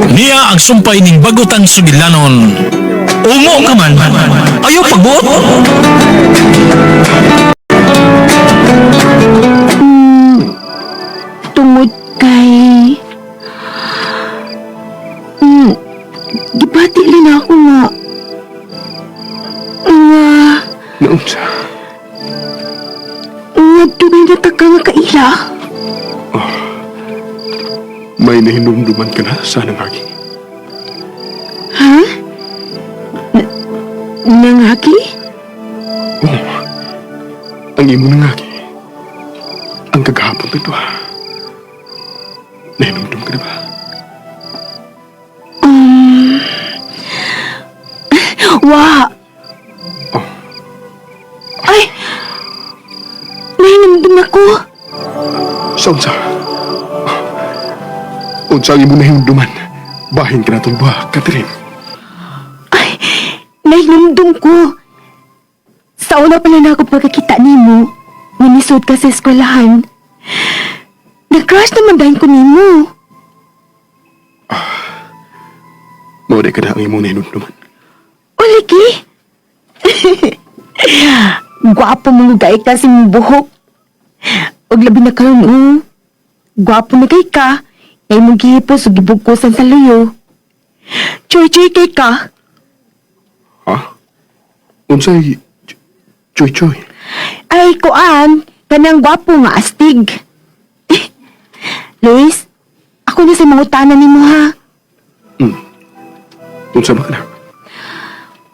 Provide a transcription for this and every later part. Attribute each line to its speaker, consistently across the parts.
Speaker 1: Niya ang sumpay ning bagutan sugilanon. Ungo ka man. Ayaw pagbuot.
Speaker 2: Tungod kay... Gibati rin ako nga...
Speaker 3: Naunsa?
Speaker 2: Nga dugay na taka nga kaila.
Speaker 3: May nahinumduman ka na sa nangagi.
Speaker 2: Ha? Nangaki?
Speaker 3: Oo. Ang imo nangagi. Ang kagahapon na ito, ha? Nahinumdum ka na ba?
Speaker 2: Wa!
Speaker 3: Oh.
Speaker 2: Ay! Nahinumdum ako.
Speaker 3: Sa unsa? Unsa ang imo nahinumduman? Bahin ka na itong ba, Catherine?
Speaker 2: Ay! Nahinumdum ko. Sa una pala na ako pagkakita nimo, manisod ka sa eskwelahan. Nag-crush naman dahil ko nimo.
Speaker 3: Mauday ka na ang imo nahinumduman.
Speaker 2: Uliki! Gwapo mong gay ka sa mong buhok. Og labi na karon gwapo na kay ka. Ngay mong gihipos o gibugkusan sa luyo. Choy-choy kay ka.
Speaker 3: Ha? Unsay... Choy-choy?
Speaker 2: Ay, kuan. Kanang gwapo nga astig. Luis, ako na sa mga utanan ni mo ha.
Speaker 3: Unsa ba ka na?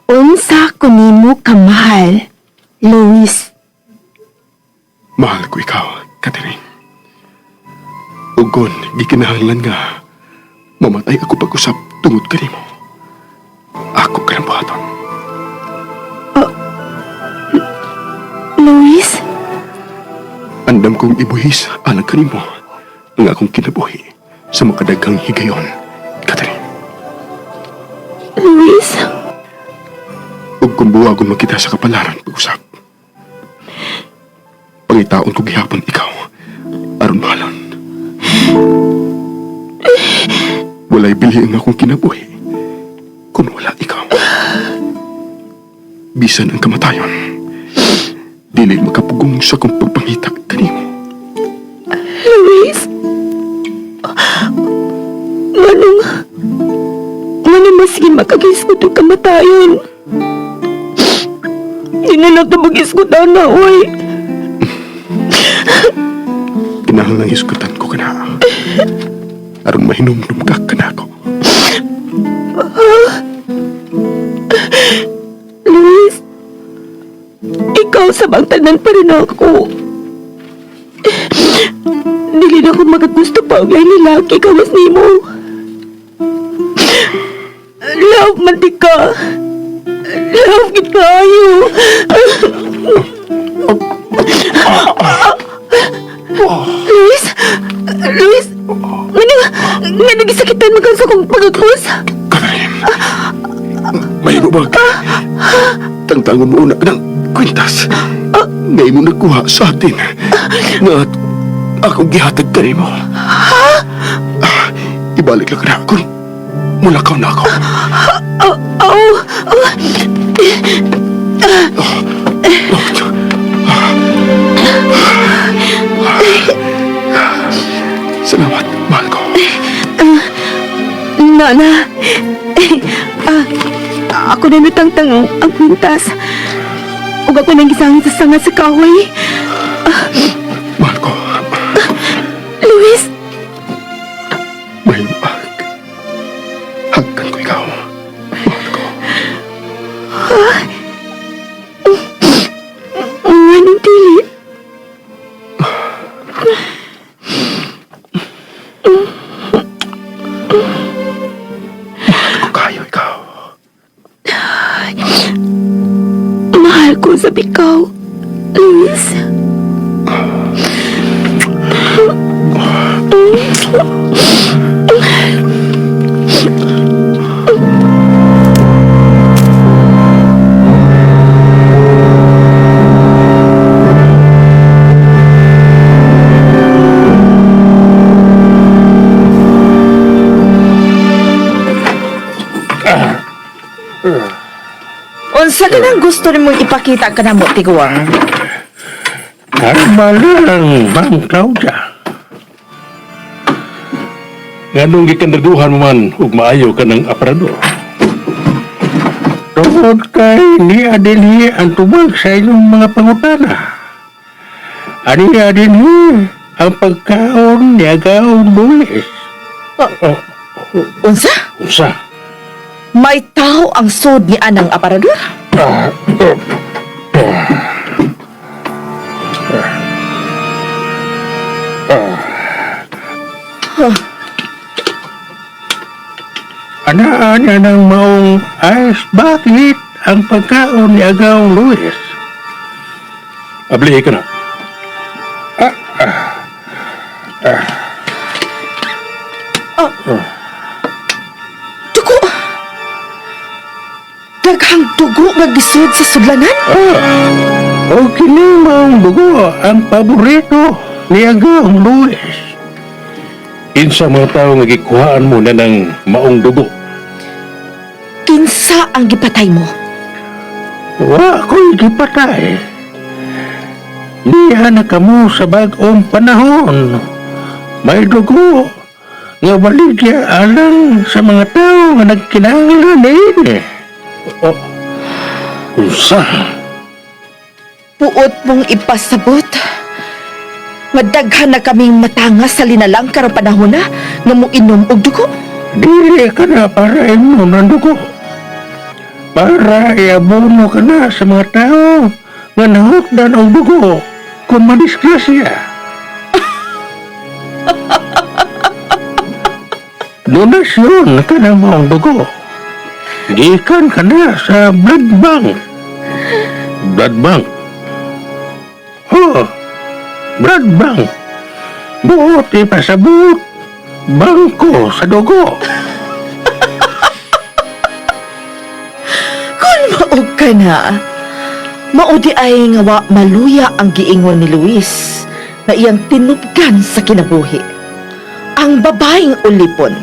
Speaker 2: Unsa ko nimo kamahal, Luis.
Speaker 3: Mahal ko ikaw, Catherine. Ugon, gikinahanglan nga mamatay ako pag-usap tungod ka nimo. Ako ka ng buhaton.
Speaker 2: Luis?
Speaker 3: Andam kong ibuhis alang ka nimo ang akong kinabuhi sa makadaghang higayon, Catherine.
Speaker 2: Luis?
Speaker 3: Ug kung buwagon mo kita sa kapalaran pag-usap. Pangitaon ko gihapon ikaw, aron mahalon. Walay bilhi ang akong kinabuhi kung wala ikaw. Bisan ang kamatayon, dili makapugong sa kong pagpangita kanimo.
Speaker 2: Luis? Manong masigin makagisgot ang kamatayon. Di na lang ito mag-isgot na, oy.
Speaker 3: Kinahanglang iskutan ko ka na. Aron mahinumdum ka kanako.
Speaker 2: Luis, ikaw sa bangtanan pa rin ako. Dili na ako magagusto pa ang lain lalaki kawas ni mo. Love man di ka. Love kita ayo. Luis? Luis? Nga nagisakitan mo kan sa kong pagkakos?
Speaker 3: Catherine, may lubag. Tangtangon mo una ng kwintas. Ngay mo nagkuha sa atin na akong gihatag ka rin mo. Ibalik lang na kung mulakaw na ako. Salamat, mahal ko.
Speaker 2: Nana, ako na natangtang ang pintas. Huwag ako nang gisangin sa sanga sa kahoy.
Speaker 3: Mahal ko.
Speaker 2: Luis,
Speaker 3: May lubag. Hagkan ko ikaw. Mahal ko.
Speaker 2: anong dili?
Speaker 3: Mahal ko kayo ikaw.
Speaker 2: Mahal ko sa bikaw, Luis. Unsa ka nang gusto nimong ipakita ka na mo, Tiguang?
Speaker 4: Malang Bang Claudia. Nganong gikandaduhan mo man ug maayo ka ng aparador. Tungod kay ni Adelhi ang tubag sa inyong mga pangutana. Ani Adelhi ang pagkaon ni Agaong Luis.
Speaker 2: Unsa?
Speaker 4: Usa.
Speaker 2: May tao ang sud ni anang aparador?
Speaker 4: Anaan niya ng maong ayos bakit ang pagkaon ni Agaong Luis? Abli ka na.
Speaker 2: Dugo! Daghang dugo nga gisud sa sudlanan?
Speaker 4: O kining maong dugo ang paborito ni Agaong Luis. Insa mga tao nga gikuhaan mo na ng maong dugo?
Speaker 2: Kinsa ang gipatay mo?
Speaker 4: Wa ko'y gipatay. Niya na kamo sa bagong panahon. May dugo nga baligya alang sa mga tao nga nagkinahanglan ini. Usa?
Speaker 2: Puot mong ipasabot. Madaghan na kaming matangas sa linalang karong panahon na nga mo inom og dugo.
Speaker 4: Dili ka na para inom ng dugo. Para iabono ka na sa mga tao nga nahukdan og dugo kung madisgrasya. Donasyon ka na maong dugo. Gikan ka na sa blood bank. Blood bank? Blood bank. Buot ipasabot. Bangko sa dugo.
Speaker 2: Kung maog ka na, maudi ay nga wa maluya ang giingon ni Luis na iyang tinubgan sa kinabuhi. Ang babaeng ulipon.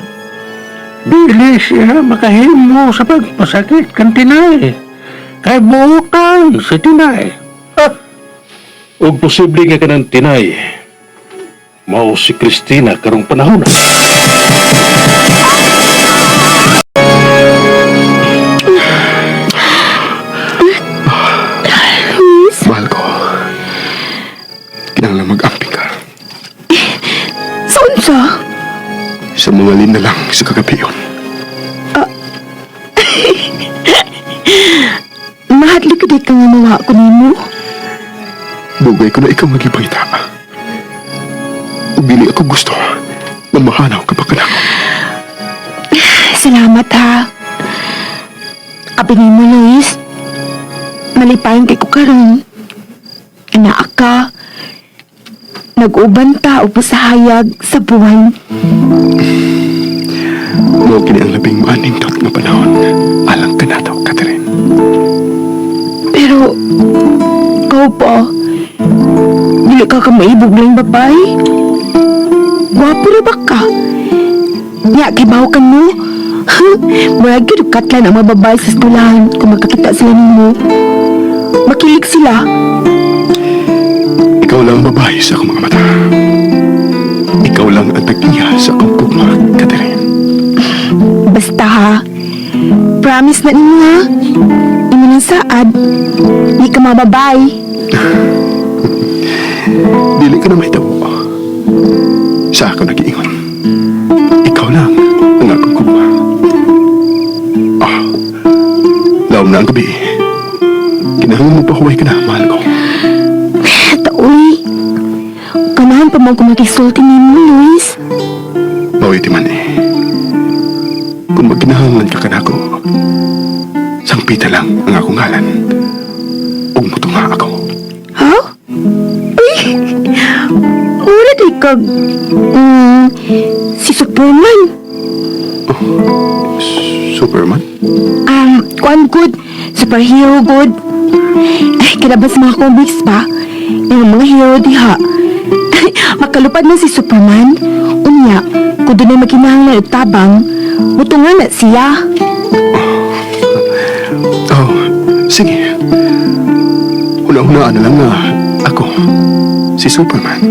Speaker 4: Dili siya makahimo sa pagpasakit kan tinay. Kay buutan si tinay.
Speaker 1: Ug posible nga kanang tinay. Mao si Cristina karong panahon.
Speaker 3: Mahal ko. Kinahanglan mag-amping ka.
Speaker 2: Saan siya?
Speaker 3: Sa mga linalang sa kagabiyon.
Speaker 2: Mahadli ka di ka nga mawa ko nimo.
Speaker 3: Bugay ko na ikaw magibangita. Ug dili ako gusto na mahanaw ka pa kanako.
Speaker 2: Salamat ha. Abi ni mo, Luis. Malipayon kay ko karon. Anak ka. Nag-uban ta upo sa hayag sa buwan.
Speaker 3: Mao kini ang labing maanindot nga panahon alang ka na daw, Catherine.
Speaker 2: Pero, ikaw pa, dili ka maibog lang babay. Gwapo na ba ka? Nga, kibawakan mo. Murag yun, katlan ang mga babae sa skulahan kung magkakita sila mo. Makilig sila.
Speaker 3: Ikaw lang ang babae sa akong mga mata. Ikaw lang ang tagliya sa akong pugma, Catherine.
Speaker 2: Basta ha, promise na ninyo ha. Imo ng saad, di ka mababay.
Speaker 3: Dili ka na may tabo. Sa ako nag-iingon. Ikaw lang ang akong pugma. Laom na ang gabi. Kinahanglan mo pa huway ka na, mahal ko.
Speaker 2: Taoy, kanahan pa mo kung makisulti ni mo, Luis.
Speaker 3: Mawiti man eh. Kung magkinahanglan ka kanako, sangpita lang ang akong ngalan. Ug mutunga ako.
Speaker 2: Ha? Ay, wala di ka, si Superman.
Speaker 3: Superman?
Speaker 2: Kuan good, superhero good. Ay, kinabas mga comics pa, yung mga hero diha. Makalupad na si Superman. Unya, kung doon ay makinahanglan at tabang, mutungan na siya.
Speaker 3: Sige. Una-unaan na lang nga ako, si Superman.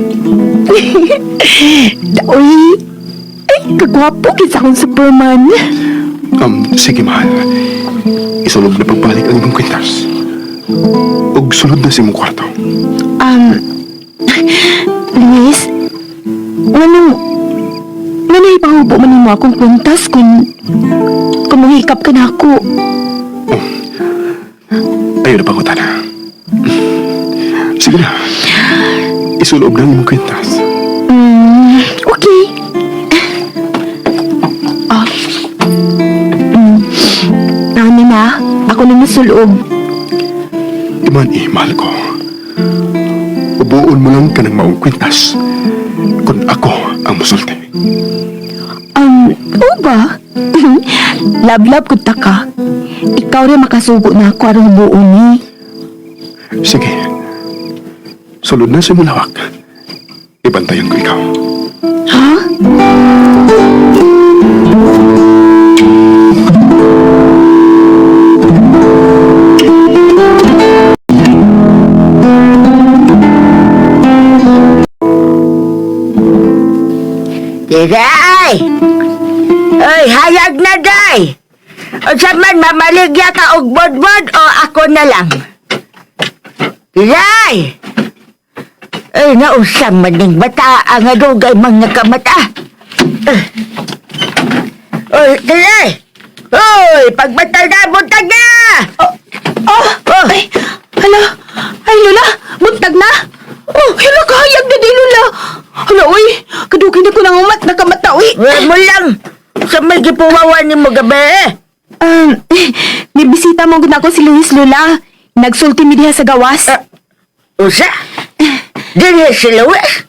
Speaker 2: Daoy, ay, kagwapo kisa akong Superman.
Speaker 3: Sige, mahal. Isulog na pagbalik ang imong kwintas. Ug sulod na si mong kwarto.
Speaker 2: Luis, ano ipahubo man mo akong kwintas kung mahikap ka na ako.
Speaker 3: Ayaw na pangutan na. Sige na. Isulog na ang imong kwintas.
Speaker 2: Okay. Nani na, ako na nasulog.
Speaker 3: Iman mahal ko. Ubuon mo lang ka ng maong kwintas kung ako ang musulti.
Speaker 2: Oo ba? Love ko ta ka. Ikaw rin makasugo na ako arong buo ni.
Speaker 3: Sige. Sulod na sa mulawak. Ibantayan ko ikaw.
Speaker 2: Ha?
Speaker 5: Day! Oy, hayag na, Day! O sa man, mamaligya ka og bodbod o ako na lang? Day! Ay, nausam man ng bata ang adugay mga kamata. Oy, Day! Oy, pagbatal na, buntag na!
Speaker 2: Ay, hala. Ay, Lola, buntag na. Oh, hala, kahayag na din, Lola. Hala, uy, kadugin na ko ng umat, nakamata, uy.
Speaker 5: Wala mo lang! Sa may gipuwawan ni mo gabi.
Speaker 2: May bisita mo gud ako si Luis, Lola. Nagsulti mi diha sa gawas.
Speaker 5: Usa? Dili si Luis?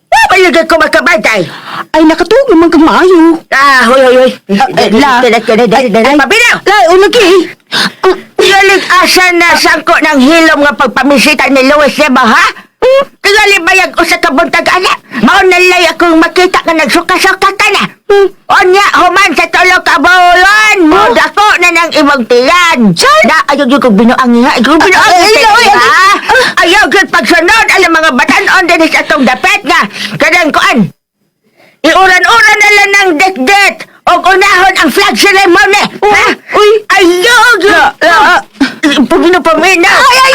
Speaker 5: Wapalagay ko makabatay.
Speaker 2: Ay, nakatuog naman kang maayo.
Speaker 5: Hoy.
Speaker 2: La.
Speaker 5: Pabinaw!
Speaker 2: La, ulagi.
Speaker 5: Galing asa na sangko ng hilom nga pagpamisita ni Luis niya ba, ha? Tingali bayag o sa kabuntag ana. Maunalay akong makita ka nagsuka-suka ka na. Onya, human sa tulog ka bawlan. Muda ko na ng ibang tiyan. Na, ayaw yung kong binuangi ha. Ayaw binuangi ha. Ayaw yung pagsunod. Alam mga batanon din sa itong dapet nga. Kadang kuan. Iuran-uran na lang ng det-det. O unahon ang flag ceremony. Ha?
Speaker 2: Uy.
Speaker 5: Ayaw yung... Pagino pamina.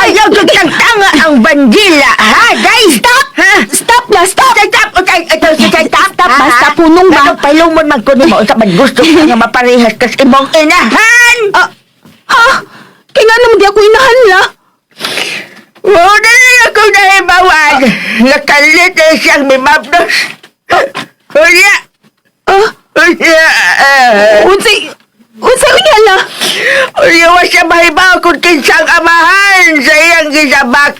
Speaker 5: Ayaw yung tanga ang bandila. Ha? Guys, stop! Ha?
Speaker 2: Stop la, stop.
Speaker 5: Stop! Ito si stop!
Speaker 2: Stop, basta punong ba?
Speaker 5: Ano palumon man ko ni mo sa man gusto ka nga maparehas kas imong inahan!
Speaker 2: Ha? Kaya nga naman di ako inahan la.
Speaker 5: Oo na lang ako nahibawan. Nakalit na siyang mimabdos. Unya! Unya!
Speaker 2: Unsay unya la?
Speaker 5: Unya wa siya mahibaw kung kinsang amahan sa iyang gisabak.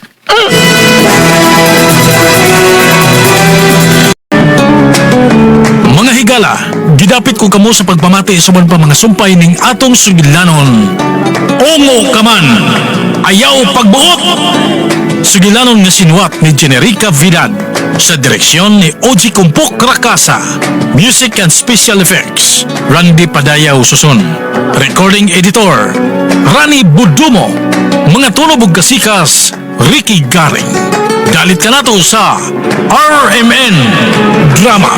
Speaker 6: Mga higala, gidapit ko kamo sa pagpamati sa pa mga sumpay ning atong sugilanon. Ungo ka man, ayaw pagbuot! Sugilanon nga sinuwat ni Generica Vidal sa direksyon ni Oji Kumpok Rakasa. Music and Special Effects, Randy Padayaw Susun. Recording Editor, Rani Budumo. Mga tunog ug kasikas, Ricky Garing. Dalit ka nato sa RMN Drama.